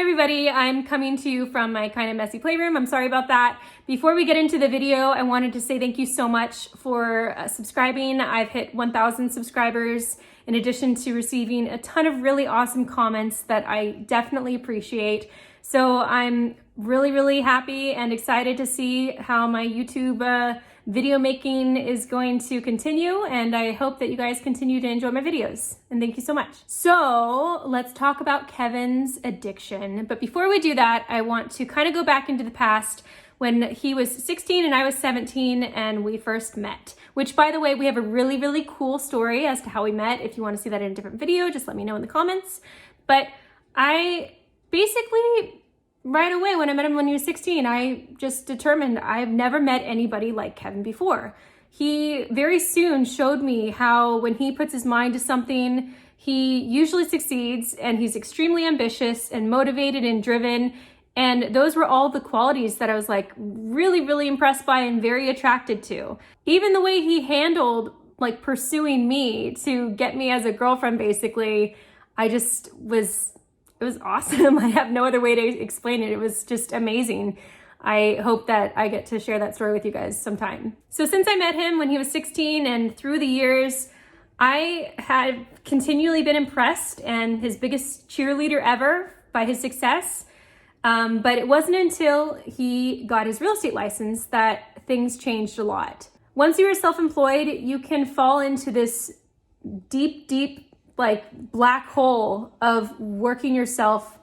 Hi everybody, I'm coming to you from my kind of messy playroom. I'm sorry about that. Before we get into the video, I wanted to say thank you so much for subscribing. I've hit 1,000 subscribers in addition to receiving a ton of really awesome comments that I definitely appreciate. So I'm really happy and excited to see how my YouTube video making is going to continue, and I hope that you guys continue to enjoy my videos, and thank you so much. So let's talk about Kevin's addiction. But before we do that, I want to kind of go back into the past when he was 16 and I was 17 and we first met, which, by the way, we have a really cool story as to how we met. If you want to see that in a different video, just let me know in the comments. But I basically, right away when I met him when he was 16, I just determined I've never met anybody like Kevin before. He very soon showed me how when he puts his mind to something, he usually succeeds, and he's extremely ambitious and motivated and driven. And those were all the qualities that I was like really impressed by and very attracted to. Even the way he handled like pursuing me to get me as a girlfriend, basically, it was awesome. I have no other way to explain it. It was just amazing. I hope that I get to share that story with you guys sometime. So since I met him when he was 16 and through the years, I had continually been impressed and his biggest cheerleader ever by his success. But it wasn't until he got his real estate license that things changed a lot. Once you are self-employed, you can fall into this deep like black hole of working yourself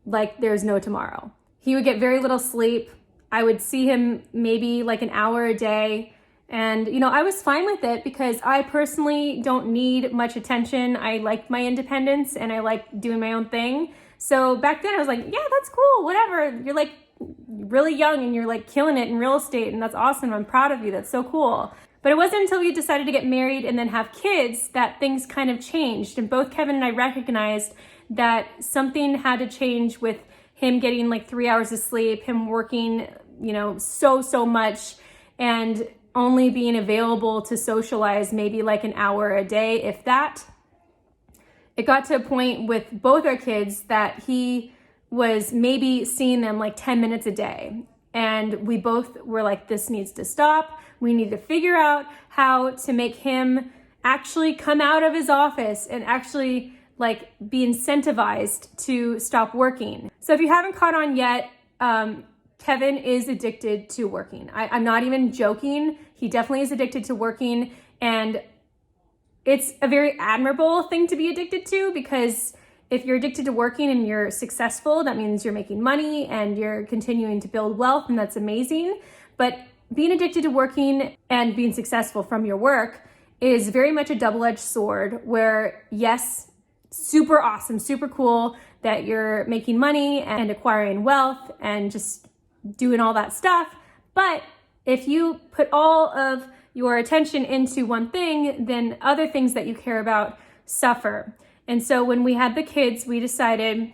like there's no tomorrow. He would get very little sleep. I would see him maybe like an hour a day. And, you know, I was fine with it because I personally don't need much attention. I like my independence and I like doing my own thing. So back then I was like, yeah, that's cool, whatever. You're like really young and you're like killing it in real estate, and that's awesome. I'm proud of you. That's so cool. But it wasn't until we decided to get married and then have kids that things kind of changed. And both Kevin and I recognized that something had to change with him getting like 3 hours of sleep, him working, you know, so much, and only being available to socialize maybe like an hour a day, if that. It got to a point with both our kids that he was maybe seeing them like 10 minutes a day. And we both were like, this needs to stop. We need to figure out how to make him actually come out of his office and actually like be incentivized to stop working. So if you haven't caught on yet, Kevin is addicted to working. I'm not even joking. He definitely is addicted to working. And it's a very admirable thing to be addicted to, because if you're addicted to working and you're successful, that means you're making money and you're continuing to build wealth, and that's amazing. But being addicted to working and being successful from your work is very much a double-edged sword where, yes, super awesome, super cool that you're making money and acquiring wealth and just doing all that stuff. But if you put all of your attention into one thing, then other things that you care about suffer. And so when we had the kids, we decided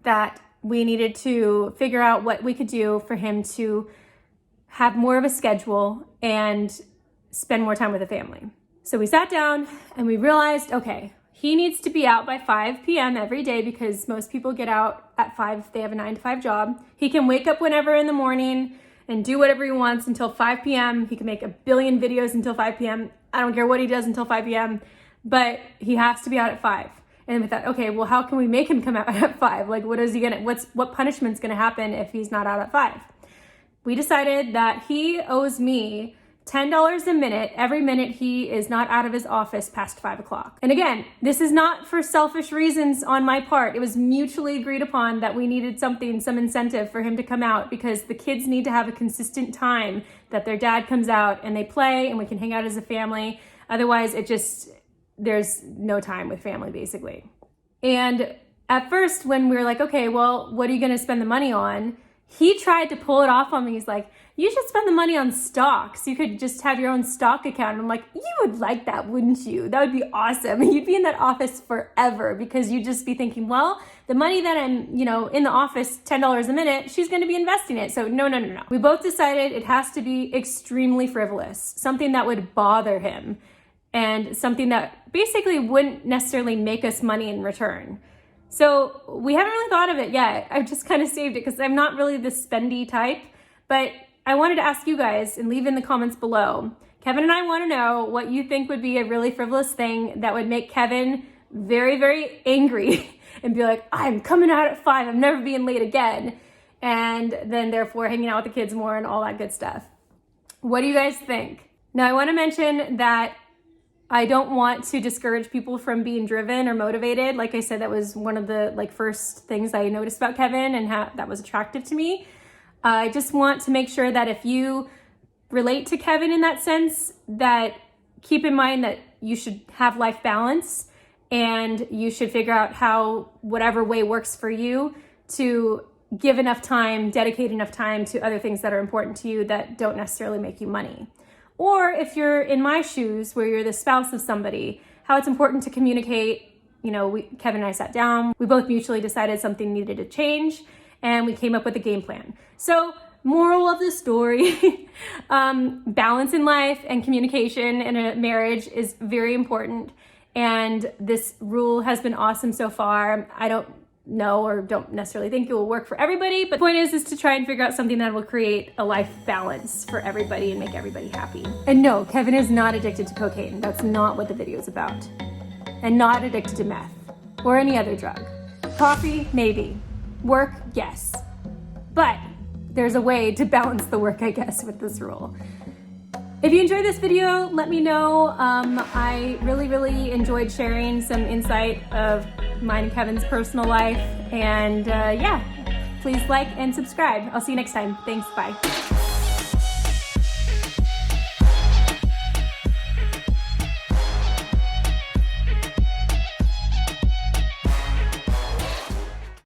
that we needed to figure out what we could do for him to have more of a schedule and spend more time with the family. So we sat down and we realized, okay, he needs to be out by 5 p.m. every day, because most people get out at 5 if they have a 9-to-5 job. He can wake up whenever in the morning and do whatever he wants until 5 p.m. He can make a billion videos until 5 p.m. I don't care what he does until 5 p.m., but he has to be out at 5. And we thought, okay, well, how can we make him come out at 5? Like, what punishment's gonna happen if he's not out at 5? We decided that he owes me $10 a minute every minute he is not out of his office past 5 o'clock. And again, this is not for selfish reasons on my part. It was mutually agreed upon that we needed some incentive for him to come out, because the kids need to have a consistent time that their dad comes out and they play and we can hang out as a family. Otherwise, there's no time with family, basically. And at first, when we were like, okay, well, what are you gonna spend the money on? He tried to pull it off on me. He's like, you should spend the money on stocks. You could just have your own stock account. And I'm like, you would like that, wouldn't you? That would be awesome. You'd be in that office forever, because you'd just be thinking, well, the money that I'm, in the office, $10 a minute, she's going to be investing it. So no. We both decided it has to be extremely frivolous, something that would bother him, and something that basically wouldn't necessarily make us money in return. So we haven't really thought of it yet. I've just kind of saved it because I'm not really the spendy type, but I wanted to ask you guys and leave in the comments below. Kevin and I want to know what you think would be a really frivolous thing that would make Kevin very, very angry and be like, I'm coming out at 5, I'm never being late again. And then therefore hanging out with the kids more and all that good stuff. What do you guys think? Now I want to mention that I don't want to discourage people from being driven or motivated. Like I said, that was one of the first things I noticed about Kevin and how that was attractive to me. I just want to make sure that if you relate to Kevin in that sense, that keep in mind that you should have life balance and you should figure out how whatever way works for you to give enough time, dedicate enough time to other things that are important to you that don't necessarily make you money. Or if you're in my shoes where you're the spouse of somebody, how it's important to communicate. You know, Kevin and I sat down, we both mutually decided something needed to change, and we came up with a game plan. So moral of the story, balance in life and communication in a marriage is very important. And this rule has been awesome so far. I don't know or don't necessarily think it will work for everybody, but the point is to try and figure out something that will create a life balance for everybody and make everybody happy. And no, Kevin is not addicted to cocaine. That's not what the video is about. And not addicted to meth or any other drug. Coffee, maybe. Work, yes. But there's a way to balance the work, I guess, with this rule. If you enjoyed this video, let me know. I really enjoyed sharing some insight of mine and Kevin's personal life. And yeah, please like and subscribe. I'll see you next time. Thanks, bye.